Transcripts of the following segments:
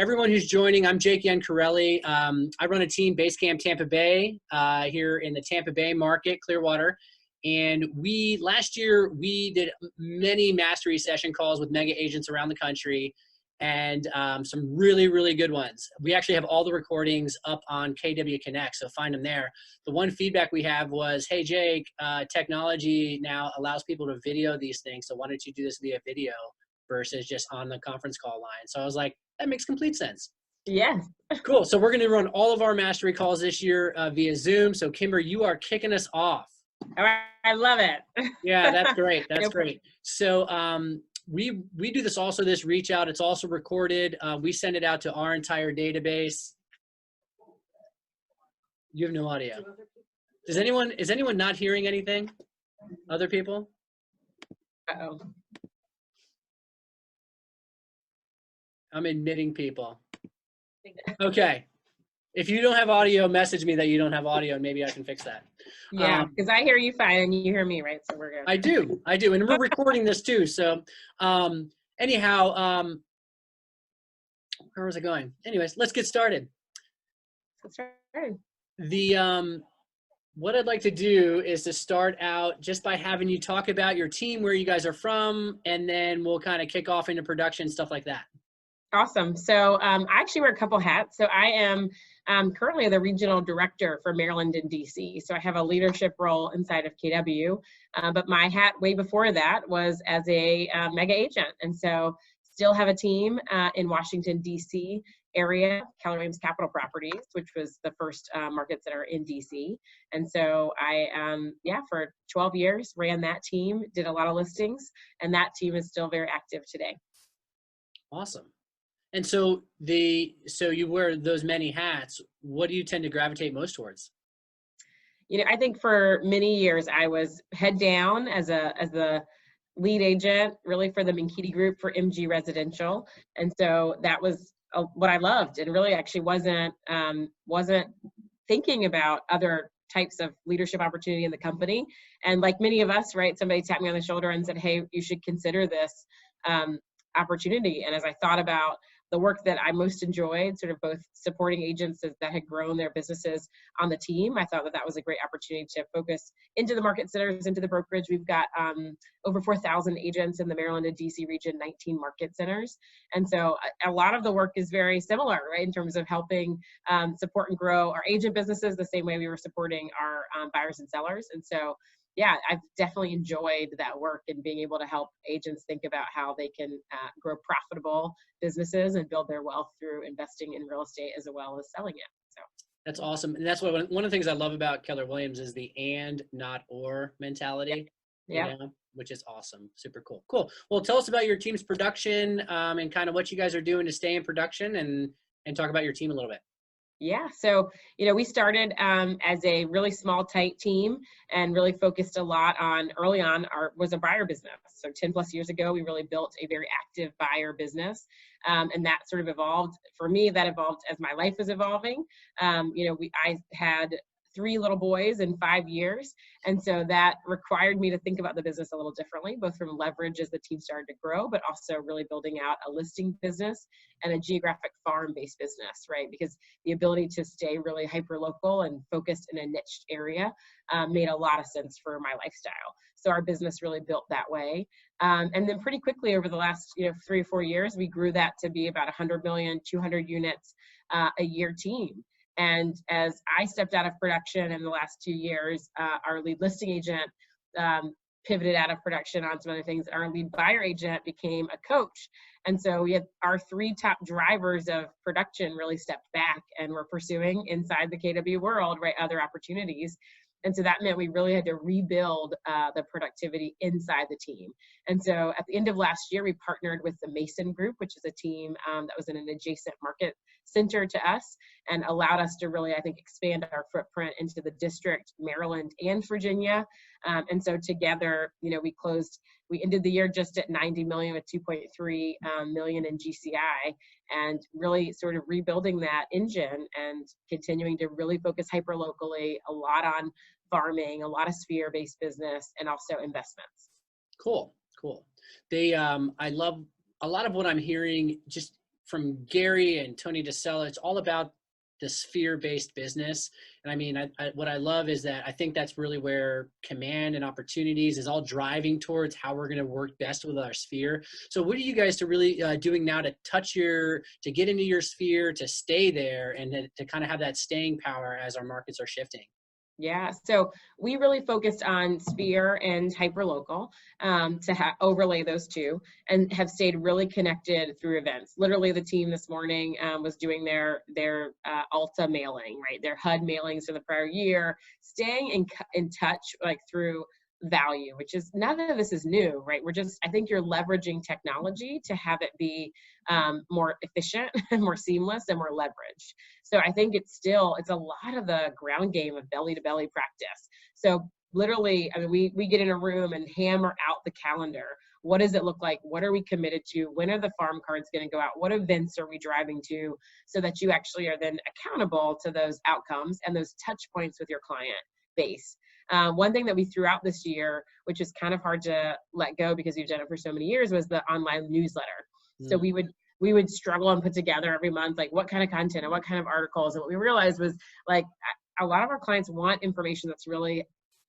everyone who's joining, I'm Jake Yancarelli. I run a team, Base Camp Tampa Bay, here in the Tampa Bay market, Clearwater. And last year, we did many mastery session calls with mega agents around the country, and some really, really good ones. We actually have all the recordings up on KW Connect, so find them there. The one feedback we have was, hey, Jake, technology now allows people to video these things, so why don't you do this via video versus just on the conference call line? So I was like, that makes complete sense. Yeah. Cool. So we're going to run all of our mastery calls this year via Zoom. So Kymber, you are kicking us off. All right. I love it. Yeah, that's great. That's great. So we do this also, this reach out. It's also recorded. We send it out to our entire database. You have no audio. Is anyone not hearing anything? Other people? Uh-oh. I'm admitting people. Okay. If you don't have audio, message me that you don't have audio and maybe I can fix that. Yeah, because I hear you fine and you hear me, right? So we're good. I do. And we're recording this too. So anyhow, where was I going? Anyways, let's get started. That's right. What I'd like to do is to start out just by having you talk about your team, where you guys are from, and then we'll kind of kick off into production, stuff like that. Awesome. So I actually wear a couple hats. So I am currently the regional director for Maryland and DC. So I have a leadership role inside of KW, but my hat way before that was as a mega agent. And so still have a team in Washington, DC area, Keller Williams Capital Properties, which was the first market center in DC. And so I, for 12 years ran that team, did a lot of listings, and that team is still very active today. Awesome. And so you wear those many hats. What do you tend to gravitate most towards? You know, I think for many years I was head down as the lead agent, really for the Menkiti Group for MG Residential, and so that was what I loved, and really actually wasn't thinking about other types of leadership opportunity in the company. And like many of us, right, somebody tapped me on the shoulder and said, hey, you should consider this opportunity. And as I thought about the work that I most enjoyed, sort of both supporting agents that had grown their businesses on the team, I thought that was a great opportunity to focus into the market centers, into the brokerage. We've got over 4,000 agents in the Maryland and DC region, 19 market centers. And so a lot of the work is very similar, right, in terms of helping support and grow our agent businesses the same way we were supporting our buyers and sellers. And so yeah, I've definitely enjoyed that work and being able to help agents think about how they can grow profitable businesses and build their wealth through investing in real estate as well as selling it. So that's awesome. And that's one of the things I love about Keller Williams is the and, not or mentality. Yeah. You know, which is awesome. Super cool. Cool. Well, tell us about your team's production and kind of what you guys are doing to stay in production, and talk about your team a little bit. Yeah, so, you know, we started as a really small, tight team and really focused a lot on, early on, was a buyer business. So 10 plus years ago, we really built a very active buyer business. And that sort of evolved. For me, that evolved as my life was evolving. You know, I had 3 little boys in 5 years. And so that required me to think about the business a little differently, both from leverage as the team started to grow, but also really building out a listing business and a geographic farm-based business, right? Because the ability to stay really hyper-local and focused in a niched area made a lot of sense for my lifestyle. So our business really built that way. And then pretty quickly over the last 3 or 4 years, we grew that to be about 100 million, 200 units a year team. And as I stepped out of production in the last 2 years, our lead listing agent pivoted out of production on some other things. Our lead buyer agent became a coach. And so we had our 3 top drivers of production really stepped back and were pursuing inside the KW world, right, other opportunities. And so that meant we really had to rebuild the productivity inside the team. And so at the end of last year, we partnered with the Mason Group, which is a team that was in an adjacent market center to us and allowed us to really, I think, expand our footprint into the district, Maryland and Virginia. And so together, we ended the year just at 90 million with 2.3 million in GCI, and really sort of rebuilding that engine and continuing to really focus hyper locally, a lot on farming, a lot of sphere-based business, and also investments. Cool. I love a lot of what I'm hearing just from Gary and Tony DeSella, it's all about the sphere-based business. And I mean, what I love is that I think that's really where command and opportunities is all driving towards how we're going to work best with our sphere. So what are you guys to really doing now to to get into your sphere, to stay there, and to kind of have that staying power as our markets are shifting? Yeah, so we really focused on sphere and hyperlocal to overlay those two, and have stayed really connected through events. Literally, the team this morning was doing their Alta mailing, right? Their HUD mailings for the prior year, staying in touch like through value, which is, none of this is new, right? I think you're leveraging technology to have it be more efficient and more seamless and more leveraged. So I think it's a lot of the ground game of belly to belly practice. So literally, I mean, we get in a room and hammer out the calendar. What does it look like? What are we committed to? When are the farm cards going to go out? What events are we driving to? So that you actually are then accountable to those outcomes and those touch points with your client base. One thing that we threw out this year, which is kind of hard to let go because we've done it for so many years, was the online newsletter. So we would struggle and put together every month, like what kind of content and what kind of articles. And what we realized was like a lot of our clients want information that's really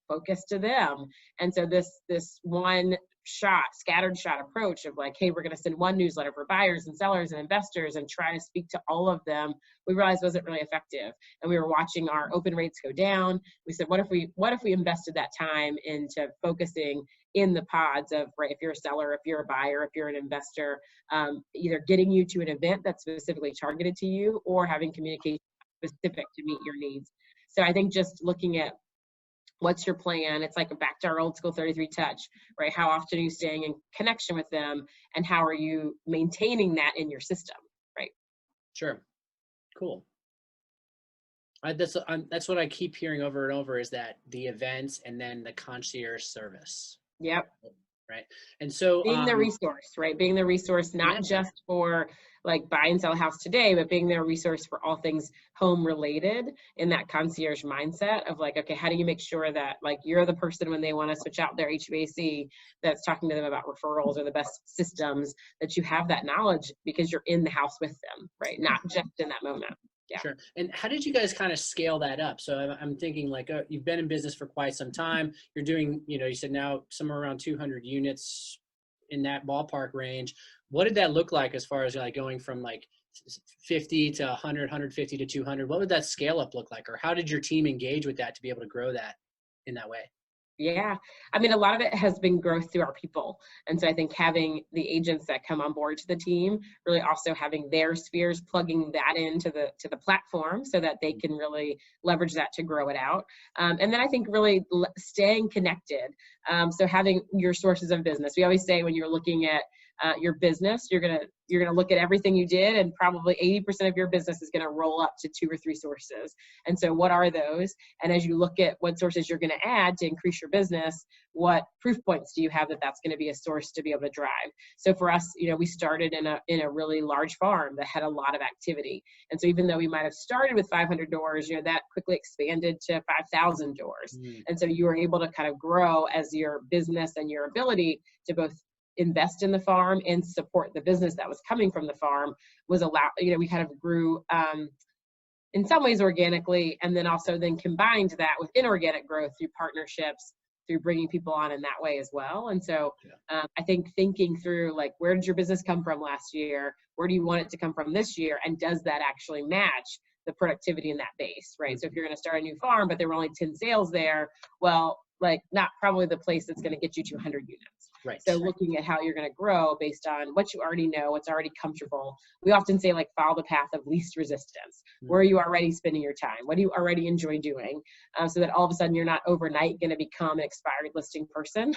focused to them. And so this one scattered shot approach of like, hey, we're going to send one newsletter for buyers and sellers and investors and try to speak to all of them, we realized wasn't really effective. And we were watching our open rates go down. We said, what if we invested that time into focusing in the pods of, right, if you're a seller, if you're a buyer, if you're an investor, either getting you to an event that's specifically targeted to you or having communication specific to meet your needs. So I think just looking at what's your plan? It's like back to our old school 33 touch, right? How often are you staying in connection with them, and how are you maintaining that in your system, right? Sure. Cool. That's what I keep hearing over and over, is that the events and then the concierge service. Yep. Right. And so being the resource, right? Being the resource, not just for like buy and sell a house today, but being their resource for all things home related, in that concierge mindset of like, okay, how do you make sure that like you're the person when they want to switch out their HVAC that's talking to them about referrals or the best systems, that you have that knowledge because you're in the house with them, right? Not just in that moment. Yeah. Sure. And how did you guys kind of scale that up? So I'm thinking like, you've been in business for quite some time. You're doing, you said now somewhere around 200 units, in that ballpark range. What did that look like as far as like going from like 50 to 100, 150 to 200? What would that scale up look like? Or how did your team engage with that to be able to grow that in that way? Yeah, I mean, a lot of it has been growth through our people. And so I think having the agents that come on board to the team, really also having their spheres, plugging that into the platform so that they can really leverage that to grow it out. And then I think really staying connected. So having your sources of business. We always say when you're looking at your business, you're gonna look at everything you did, and probably 80% of your business is gonna roll up to 2 or 3 sources. And so what are those? And as you look at what sources you're gonna add to increase your business, what proof points do you have that that's gonna be a source to be able to drive? So for us, we started in a really large farm that had a lot of activity. And so even though we might have started with 500 doors, that quickly expanded to 5,000 doors. And so you were able to kind of grow as your business and your ability to both invest in the farm and support the business that was coming from the farm was allowed. We kind of grew in some ways organically, and then also then combined that with inorganic growth through partnerships, through bringing people on in that way as well. And so I think thinking through like, where did your business come from last year? Where do you want it to come from this year? And does that actually match the productivity in that base, right? So if you're going to start a new farm, but there were only 10 sales there, well, like not probably the place that's going to get you to 100 units. Right. So looking at how you're going to grow based on what you already know, what's already comfortable. We often say like follow the path of least resistance. Where are you already spending your time? What do you already enjoy doing? So that all of a sudden you're not overnight going to become an expired listing person.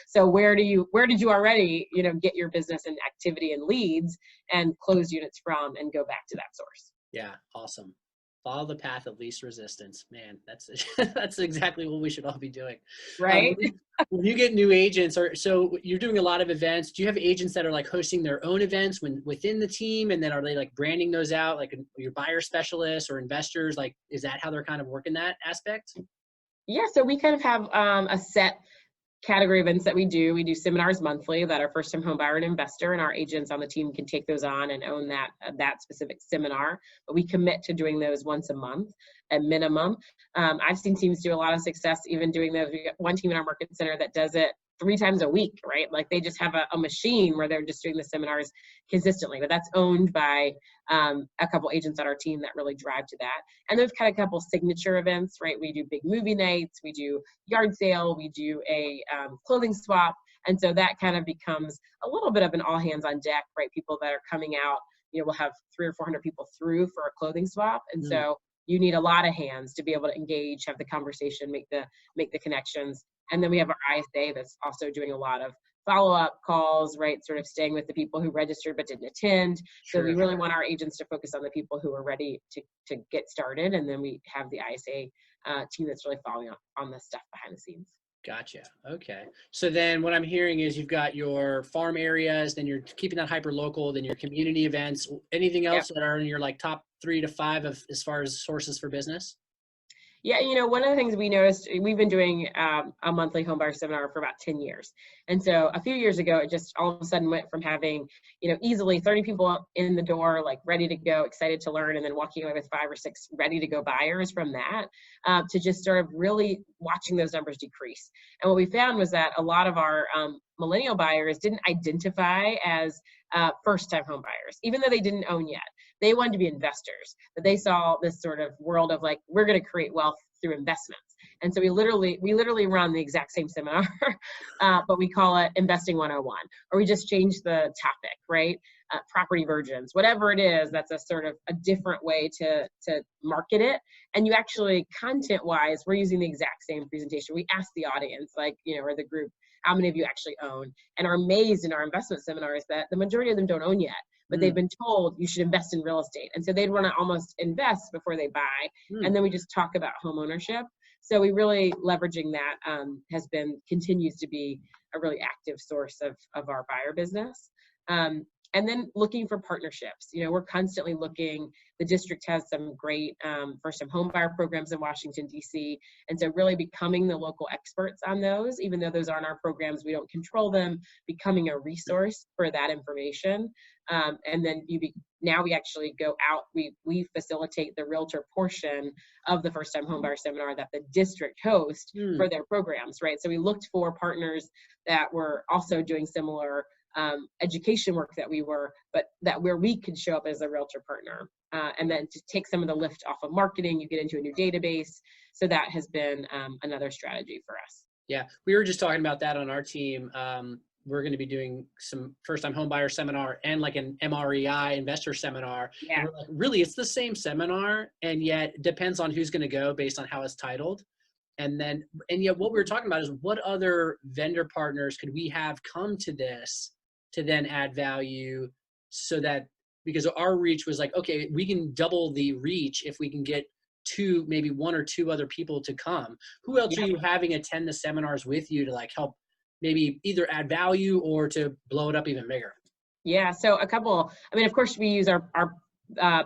So where did you already, get your business and activity and leads and close units from and go back to that source? Yeah. Awesome. Follow the path of least resistance. Man, that's exactly what we should all be doing. Right. When you get new agents, so you're doing a lot of events. Do you have agents that are like hosting their own events within the team? And then are they like branding those out, like your buyer specialists or investors? Like, is that how they're kind of working that aspect? Yeah. So we kind of have a set category events that we do seminars monthly that are first-time home buyer and investor, and our agents on the team can take those on and own that specific seminar. But we commit to doing those once a month at minimum. I've seen teams do a lot of success even doing those. We got one team in our market center that does it 3 times a week, right? Like they just have a machine where they're just doing the seminars consistently, but that's owned by a couple agents on our team that really drive to that. And they've had a couple signature events, right? We do big movie nights, we do yard sale, we do a clothing swap. And so that kind of becomes a little bit of an all hands on deck, right? People that are coming out, you know, we'll have 300 or 400 people through for a clothing swap. And so you need a lot of hands to be able to engage, have the conversation, make the connections. And then we have our ISA that's also doing a lot of follow-up calls, right? Sort of staying with the people who registered but didn't attend. So we really want our agents to focus on the people who are ready to get started. And then we have the ISA team that's really following up on the stuff behind the scenes. Gotcha. Okay. So then what I'm hearing is you've got your farm areas, then you're keeping that hyper local, then your community events. Anything else that are in your like top 3 to 5 of as far as sources for business? Yeah, you know, one of the things we noticed, we've been doing a monthly homebuyer seminar for about 10 years. And so a few years ago, it just all of a sudden went from having, you know, easily 30 people in the door, like ready to go, excited to learn, and then walking away with 5 or 6 ready to go buyers from that, to just sort of really watching those numbers decrease. And what we found was that a lot of our millennial buyers didn't identify as first-time home buyers, even though they didn't own yet. They wanted to be investors, but they saw this sort of world of like, we're going to create wealth through investments. And so we literally run the exact same seminar, but we call it Investing 101, or we just change the topic, right? Property virgins, whatever it is, that's a sort of a different way to market it. And you actually, content-wise, we're using the exact same presentation. We ask the audience, like, you know, or the group, how many of you actually own, and are amazed in our investment seminars that the majority of them don't own yet, but they've been told you should invest in real estate. And so they'd want to almost invest before they buy. And then we just talk about home ownership. So we really leveraging that continues to be a really active source of our buyer business. And then looking for partnerships. You know, we're constantly looking. The district has some great first-time home buyer programs in Washington, D.C. And so really becoming the local experts on those, even though those aren't our programs, we don't control them, becoming a resource for that information. And then now we actually go out, we facilitate the realtor portion of the first-time home buyer seminar that the district hosts for their programs, right? So we looked for partners that were also doing similar education work that we were, but that where we could show up as a realtor partner. And then to take some of the lift off of marketing, you get into a new database. So that has been another strategy for us. Yeah, we were just talking about that on our team. We're going to be doing some first-time home buyer seminar and like an MREI investor seminar. Yeah. And we're like, really, it's the same seminar, and yet it depends on who's going to go based on how it's titled. And yet what we were talking about is what other vendor partners could we have come to this to then add value, so that, because our reach was like, okay, we can double the reach if we can get maybe 1 or 2 other people to come. Who else are you having attend the seminars with you to like help maybe either add value or to blow it up even bigger? Yeah, so a couple, I mean, of course we use our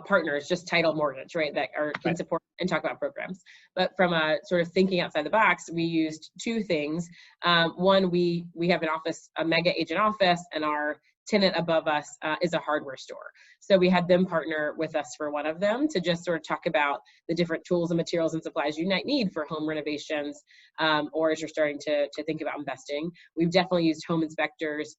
partners, just Title Mortgage, right, that can support and talk about programs. But from a sort of thinking outside the box, we used 2 things. One, we have an office, a mega agent office, and our tenant above us is a hardware store. So we had them partner with us for one of them to just sort of talk about the different tools and materials and supplies you might need for home renovations, or as you're starting to think about investing. We've definitely used home inspectors,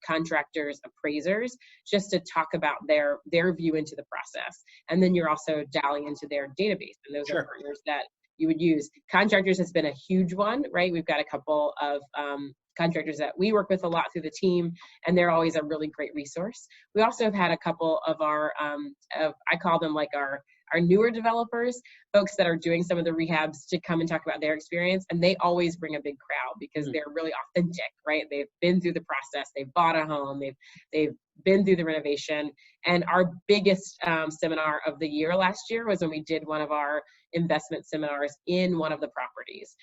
contractors, appraisers, just to talk about their view into the process. And then you're also dialing into their database, and those are partners that you would use. Contractors has been a huge one, right? We've got a couple of contractors that we work with a lot through the team, and they're always a really great resource. We also have had a couple of our, I call them like our newer developers, folks that are doing some of the rehabs, to come and talk about their experience. And they always bring a big crowd because they're really authentic, right? They've been through the process, they've bought a home, they've been through the renovation. And our biggest seminar of the year last year was when we did one of our investment seminars in one of the properties.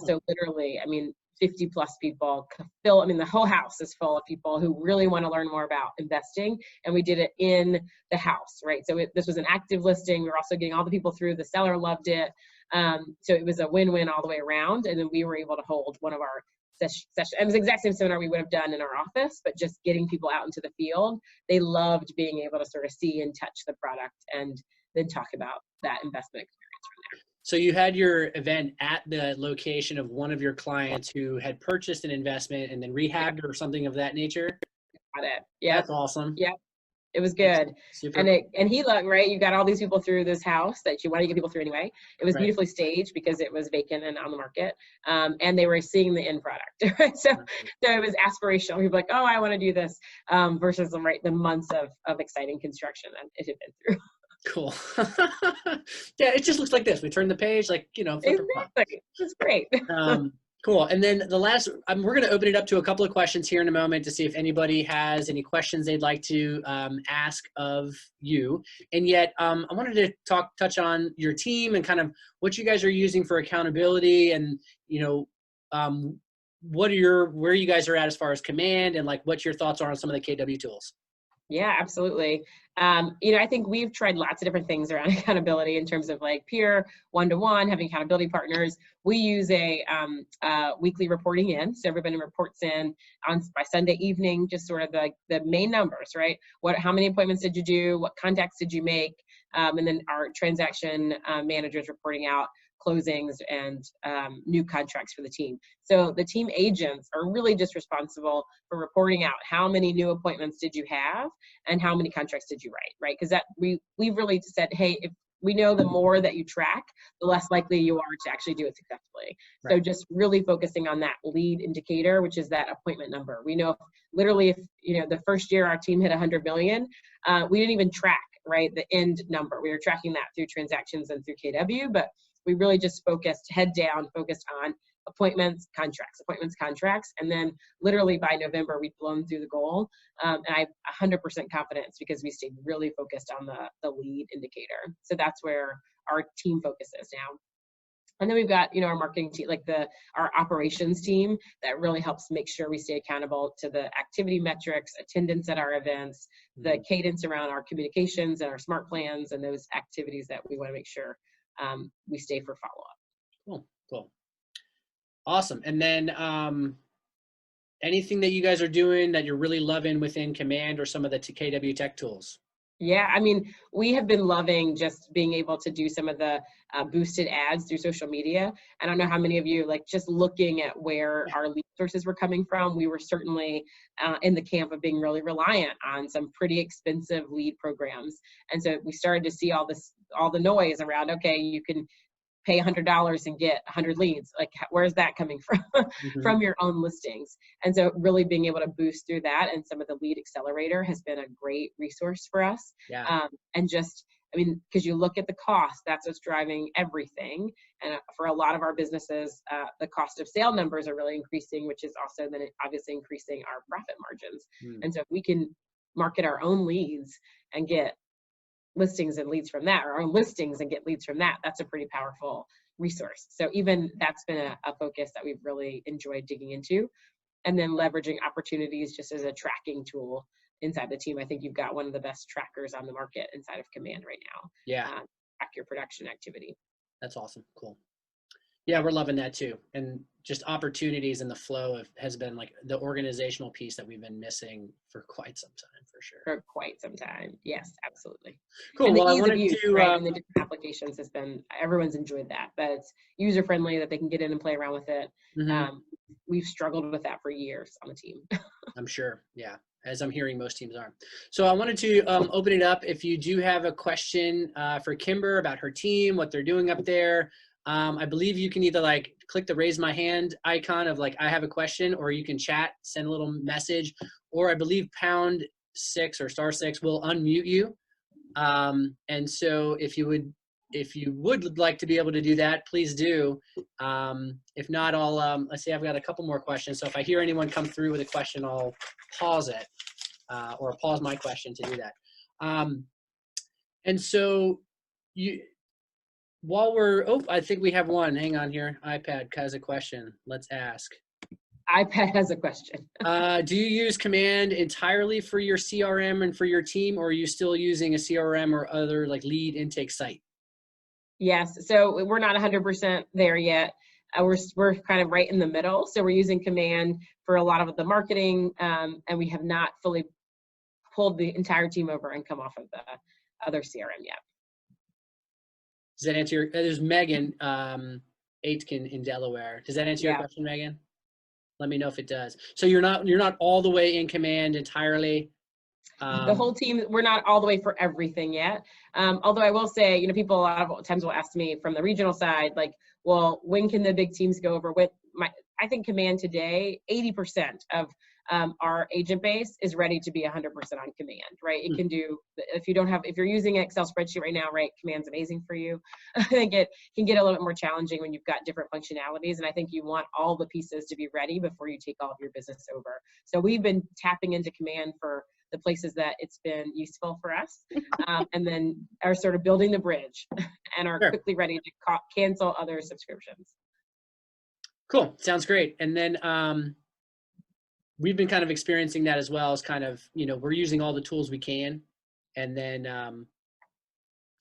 So literally, I mean, 50 plus people fill, I mean, the whole house is full of people who really want to learn more about investing. And we did it in the house, right? So this was an active listing. We were also getting all the people through. The seller loved it. So it was a win-win all the way around. And then we were able to hold one of our session. It was the exact same seminar we would have done in our office, but just getting people out into the field. They loved being able to sort of see and touch the product and then talk about that investment experience from there. So you had your event at the location of one of your clients who had purchased an investment and then rehabbed or something of that nature? Got it. Yeah. That's awesome. Yep. It was good. Super. And he looked, right, you got all these people through this house that you want to get people through anyway. It was beautifully staged because it was vacant and on the market. And they were seeing the end product. Right? So it was aspirational. People were like, oh, I want to do this, versus the months of exciting construction that it had been through. Cool. Yeah, it just looks like this. We turn the page, like, Exactly. It's great. Cool. And then the last, we're going to open it up to a couple of questions here in a moment to see if anybody has any questions they'd like to ask of you. And yet, I wanted to touch on your team and kind of what you guys are using for accountability, and where you guys are at as far as command, and like what your thoughts are on some of the KW tools. Yeah, absolutely. I think we've tried lots of different things around accountability in terms of like peer, one-to-one, having accountability partners. We use a weekly reporting in. So everybody reports in by Sunday evening, just sort of the main numbers, right? How many appointments did you do? What contacts did you make? And then our transaction managers reporting out closings and new contracts for the team. So the team agents are really just responsible for reporting out how many new appointments did you have and how many contracts did you write, right? Because we've really said, hey, if we know the more that you track, the less likely you are to actually do it successfully. Right. So just really focusing on that lead indicator, which is that appointment number. We know literally if the first year our team hit 100 million, we didn't even track, right, the end number. We were tracking that through transactions and through KW, but we really just focused on appointments, contracts. And then literally by November, we'd blown through the goal. And I have 100% confidence because we stayed really focused on the lead indicator. So that's where our team focus is now. And then we've got, our marketing team, like our operations team that really helps make sure we stay accountable to the activity metrics, attendance at our events, the cadence around our communications and our smart plans and those activities that we want to make sure we stay for follow-up. Cool. Awesome. And then anything that you guys are doing that you're really loving within Command or some of the KW tech tools? Yeah, I mean, we have been loving just being able to do some of the boosted ads through social media. I don't know how many of you, like just looking at where our lead sources were coming from, we were certainly in the camp of being really reliant on some pretty expensive lead programs. And so we started to see all the noise around, okay, you can pay $100 and get 100 leads. Like, where's that coming from? From your own listings. And so really being able to boost through that, and some of the lead Accelerator has been a great resource for us. Yeah. And just, because you look at the cost, that's what's driving everything. And for a lot of our businesses, the cost of sale numbers are really increasing, which is also then obviously increasing our profit margins. And so if we can market our own leads and get listings and leads from that, or our own listings and get leads from that, that's a pretty powerful resource. So even that's been a focus that we've really enjoyed digging into. And then leveraging opportunities just as a tracking tool inside the team. I think you've got one of the best trackers on the market inside of Command right now. Yeah. Track your production activity. That's awesome. Cool. Yeah, we're loving that too. And just opportunities in the flow has been like the organizational piece that we've been missing for quite some time, for sure. For quite some time. Yes, absolutely. Cool. And well, the I ease wanted of use, to, right, and the different applications has been, everyone's enjoyed that, but it's user friendly, that they can get in and play around with it. We've struggled with that for years on the team. I'm sure. Yeah. As I'm hearing most teams are. So I wanted to open it up. If you do have a question for Kymber about her team, what they're doing up there, I believe you can either like click the raise my hand icon of like, I have a question, or you can chat, send a little message, or I believe #6 or *6 will unmute you. And so if you would like to be able to do that, please do. If not, let's see, I've got a couple more questions. So if I hear anyone come through with a question, I'll pause it or pause my question to do that. And so I think we have one. Hang on here. iPad has a question. Let's ask. iPad has a question. Do you use Command entirely for your CRM and for your team, or are you still using a CRM or other like lead intake site? Yes. So we're not 100% there yet. we're kind of right in the middle. So we're using Command for a lot of the marketing, and we have not fully pulled the entire team over and come off of the other CRM yet. Does that answer your, there's Megan Aitken in Delaware. Does that answer your question, Megan? Let me know if it does. So you're not all the way in Command entirely. The whole team, we're not all the way for everything yet. Although I will say, people a lot of times will ask me from the regional side, like, well, when can the big teams go over with I think Command today, 80% of our agent base is ready to be 100% on Command, right? It can do, if you're using an Excel spreadsheet right now, right, Command's amazing for you. I think it can get a little bit more challenging when you've got different functionalities. And I think you want all the pieces to be ready before you take all of your business over. So we've been tapping into Command for the places that it's been useful for us, and then are sort of building the bridge and are quickly ready to cancel other subscriptions. Cool. Sounds great. And then we've been kind of experiencing that as well as kind of, we're using all the tools we can, and then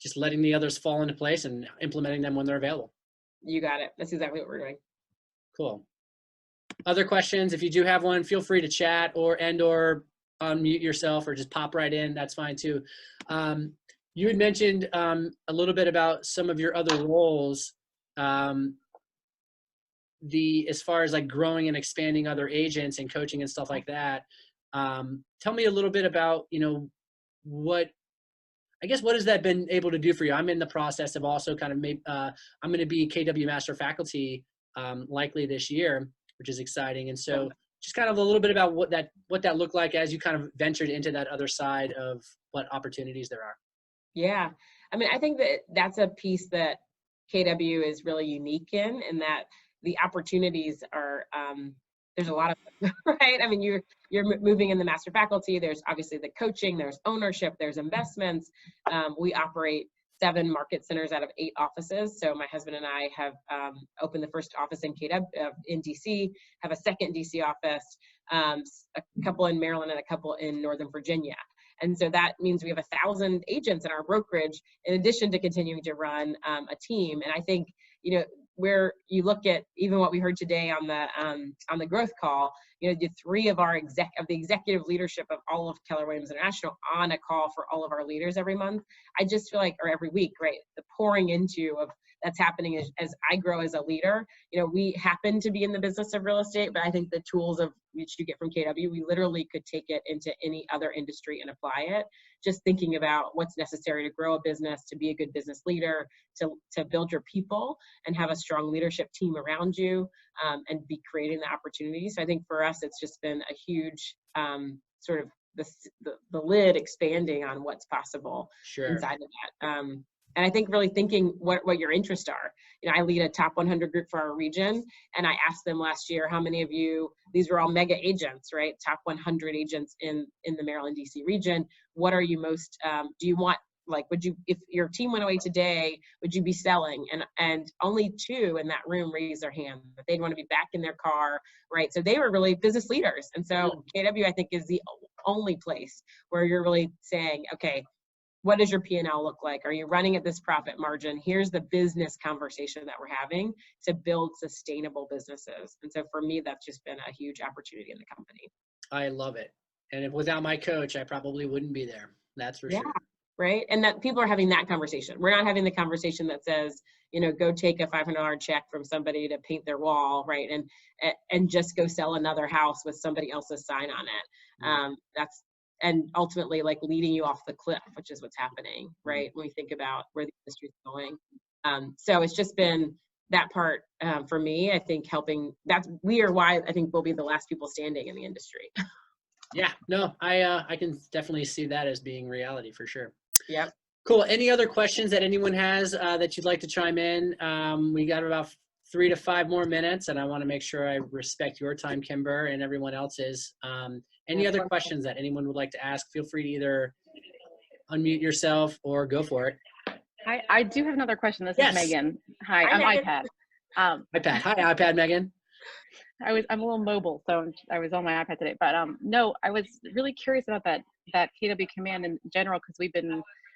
just letting the others fall into place and implementing them when they're available. You got it. That's exactly what we're doing. Cool. Other questions? If you do have one, feel free to chat or unmute yourself or just pop right in. That's fine too. You had mentioned a little bit about some of your other roles. As far as like growing and expanding other agents and coaching and stuff like that. Tell me a little bit about, what has that been able to do for you? I'm in the process of also kind of I'm going to be KW Master Faculty likely this year, which is exciting. And so just kind of a little bit about what that looked like as you kind of ventured into that other side of what opportunities there are. Yeah. I mean, I think that's a piece that KW is really unique in that the opportunities are, there's a lot of them, right? I mean, you're moving in the master faculty. There's obviously the coaching, there's ownership, there's investments. We operate 7 market centers out of 8 offices. So my husband and I have opened the first office in in DC, have a second DC office, a couple in Maryland and a couple in Northern Virginia. And so that means we have 1,000 agents in our brokerage, in addition to continuing to run a team. And I think, where you look at even what we heard today on the growth call, the 3 of the executive leadership of all of Keller Williams International on a call for all of our leaders every month. I just feel like, or every week, right? The pouring into of that's happening as I grow as a leader. We happen to be in the business of real estate, but I think the tools of which you get from KW, we literally could take it into any other industry and apply it. Just thinking about what's necessary to grow a business, to be a good business leader, to build your people and have a strong leadership team around you, and be creating the opportunities. So I think for us, it's just been a huge sort of the lid expanding on what's possible inside of that. And I think really thinking what your interests are. I lead a top 100 group for our region, and I asked them last year, how many of you, these were all mega agents, right? Top 100 agents in the Maryland, DC region. What are you most, do you want, like, if your team went away today, would you be selling? And only 2 in that room raised their hand, that they'd want to be back in their car, right? So they were really business leaders. And so KW, I think, is the only place where you're really saying, okay, what does your P&L look like? Are you running at this profit margin? Here's the business conversation that we're having to build sustainable businesses. And so for me, that's just been a huge opportunity in the company. I love it. And if without my coach, I probably wouldn't be there. That's for sure. Right. And that people are having that conversation. We're not having the conversation that says, go take a $500 check from somebody to paint their wall, right? And just go sell another house with somebody else's sign on it. And ultimately, like, leading you off the cliff, which is what's happening, right? When we think about where the industry is going. So it's just been that part for me, I think, helping. We are why I think we'll be the last people standing in the industry. Yeah, no, I can definitely see that as being reality for sure. Yep. Cool. Any other questions that anyone has that you'd like to chime in? We got about 3 to 5 more minutes, and I want to make sure I respect your time, Kymber, and everyone else's. Any other questions that anyone would like to ask? Feel free to either unmute yourself or go for it. I do have another question. This is Megan. Hi, I'm Megan. iPad. iPad. Hi, iPad, Megan. I'm a little mobile, so I was on my iPad today. But no, I was really curious about that KW Command in general, because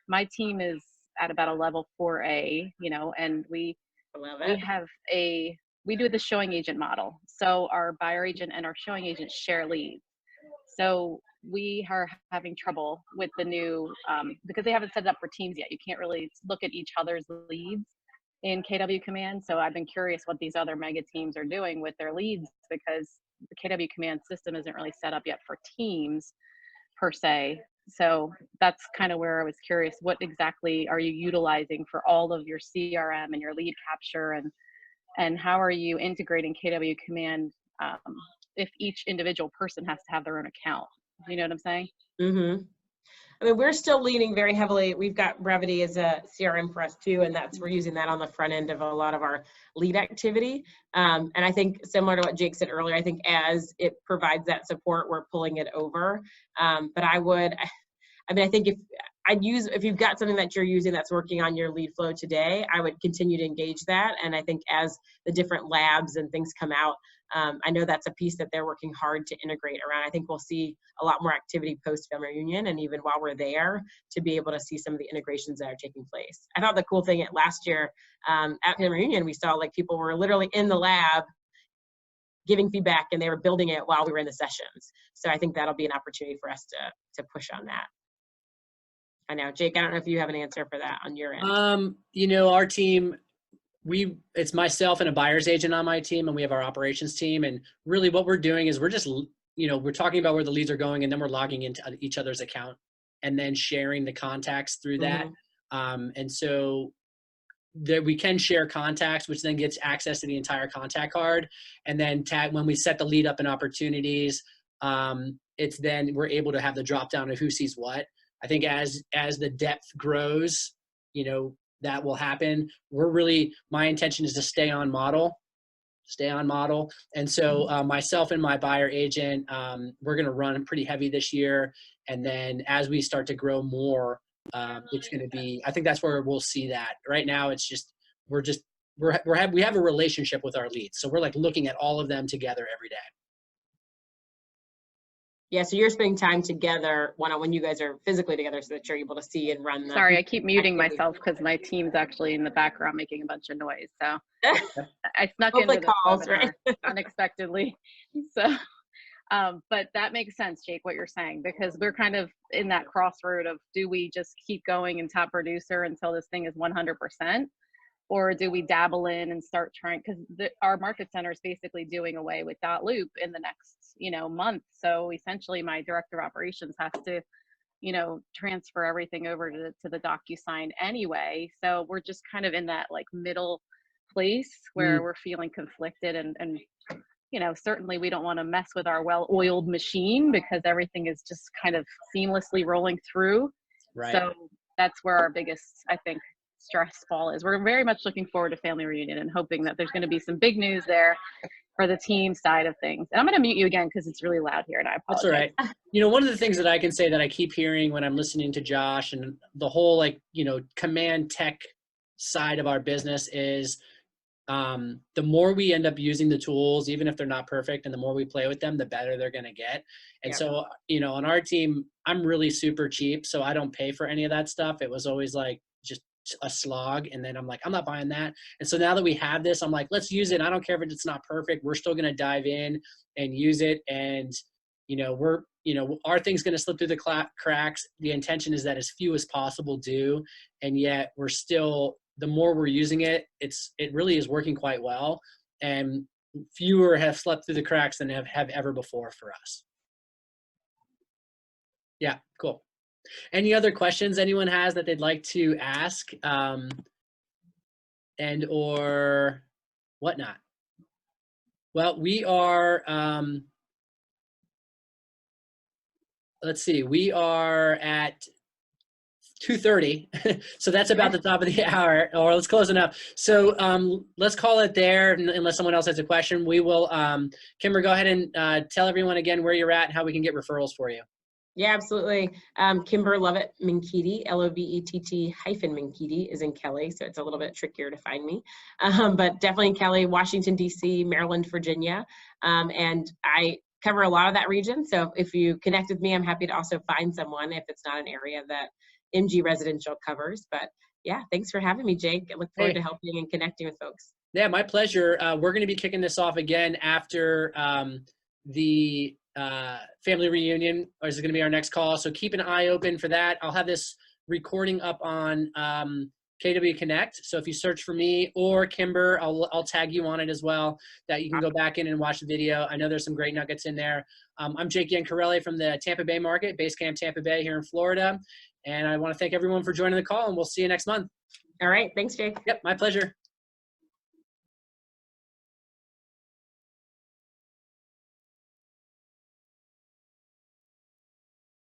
my team is at about a level 4A, and we have a we do the showing agent model. So our buyer agent and our showing agent share leads. So we are having trouble with the new, because they haven't set it up for teams yet. You can't really look at each other's leads in KW Command. So I've been curious what these other mega teams are doing with their leads, because the KW Command system isn't really set up yet for teams per se. So that's kind of where I was curious, what exactly are you utilizing for all of your CRM and your lead capture, and how are you integrating KW Command if each individual person has to have their own account? You know what I'm saying? Mm-hmm. I mean, we're still leaning very heavily. We've got Brevity as a CRM for us too, and we're using that on the front end of a lot of our lead activity. And I think similar to what Jake said earlier, I think as it provides that support, we're pulling it over. But I think if you've got something that you're using that's working on your lead flow today, I would continue to engage that. And I think as the different labs and things come out, I know that's a piece that they're working hard to integrate around. I think we'll see a lot more activity post family reunion, and even while we're there, to be able to see some of the integrations that are taking place. I thought the cool thing last year at family reunion, we saw like people were literally in the lab giving feedback, and they were building it while we were in the sessions. So I think that'll be an opportunity for us to push on that. I know, Jake, I don't know if you have an answer for that on your end. Our team, it's myself and a buyer's agent on my team, and we have our operations team. And really what we're doing is we're just, we're talking about where the leads are going, and then we're logging into each other's account and then sharing the contacts through that. And so that we can share contacts, which then gets access to the entire contact card. And then when we set the lead up in opportunities, it's then we're able to have the drop down of who sees what. I think as the depth grows, that will happen. My intention is to stay on model. And so myself and my buyer agent, we're going to run pretty heavy this year. And then as we start to grow more, it's going to be, I think that's where we'll see that. Right now, it's just, we have a relationship with our leads. So we're like looking at all of them together every day. Yeah, so you're spending time together when you guys are physically together, so that you're able to see and run the. Sorry, I keep muting myself because my team's actually in the background making a bunch of noise. So I snuck into the calls right unexpectedly. So, but that makes sense, Jake, what you're saying, because we're kind of in that crossroad of, do we just keep going and top producer until this thing is 100%? Or do we dabble in and start trying, because our market center is basically doing away with .loop in the next, month. So essentially my director of operations has to, transfer everything over to the DocuSign anyway. So we're just kind of in that like middle place where we're feeling conflicted, and certainly we don't want to mess with our well-oiled machine, because everything is just kind of seamlessly rolling through. Right. So that's where our biggest, I think, stress ball is. We're very much looking forward to family reunion and hoping that there's going to be some big news there for the team side of things. And I'm going to mute you again because it's really loud here, and I apologize. That's all right. One of the things that I can say that I keep hearing when I'm listening to Josh and the whole command tech side of our business is the more we end up using the tools, even if they're not perfect, and the more we play with them, the better they're going to get. And so, on our team, I'm really super cheap, so I don't pay for any of that stuff. It was always like just a slog, and then I'm like, I'm not buying that. And so now that we have this, I'm like, let's use it. I don't care if it's not perfect. We're still going to dive in and use it. And our thing's going to slip through the cracks. The intention is that as few as possible do, and yet we're still, the more we're using it, it really is working quite well, and fewer have slept through the cracks than have ever before for us. Yeah, cool. Any other questions anyone has that they'd like to ask, and or whatnot? Well, we are, let's see, we are at 2:30, so that's about the top of the hour, or let's close enough. So let's call it there, unless someone else has a question. We will, Kymber, go ahead and tell everyone again where you're at and how we can get referrals for you. Yeah, absolutely. Kymber Lovett-Menkiti, Lovett-Menkiti is in Kelly, so it's a little bit trickier to find me. But definitely in Kelly, Washington, D.C., Maryland, Virginia. And I cover a lot of that region. So if you connect with me, I'm happy to also find someone if it's not an area that MG Residential covers. But yeah, thanks for having me, Jake. I look forward to helping and connecting with folks. Yeah, my pleasure. We're going to be kicking this off again after the family reunion, or is it going to be our next call? So keep an eye open for that. I'll have this recording up on KW Connect. So if you search for me or Kymber, I'll tag you on it as well, that you can go back in and watch the video. I know there's some great nuggets in there. I'm Jake Yancarelli from the Tampa Bay market, Base Camp Tampa Bay here in Florida. And I want to thank everyone for joining the call, and we'll see you next month. All right. Thanks, Jake. Yep, my pleasure.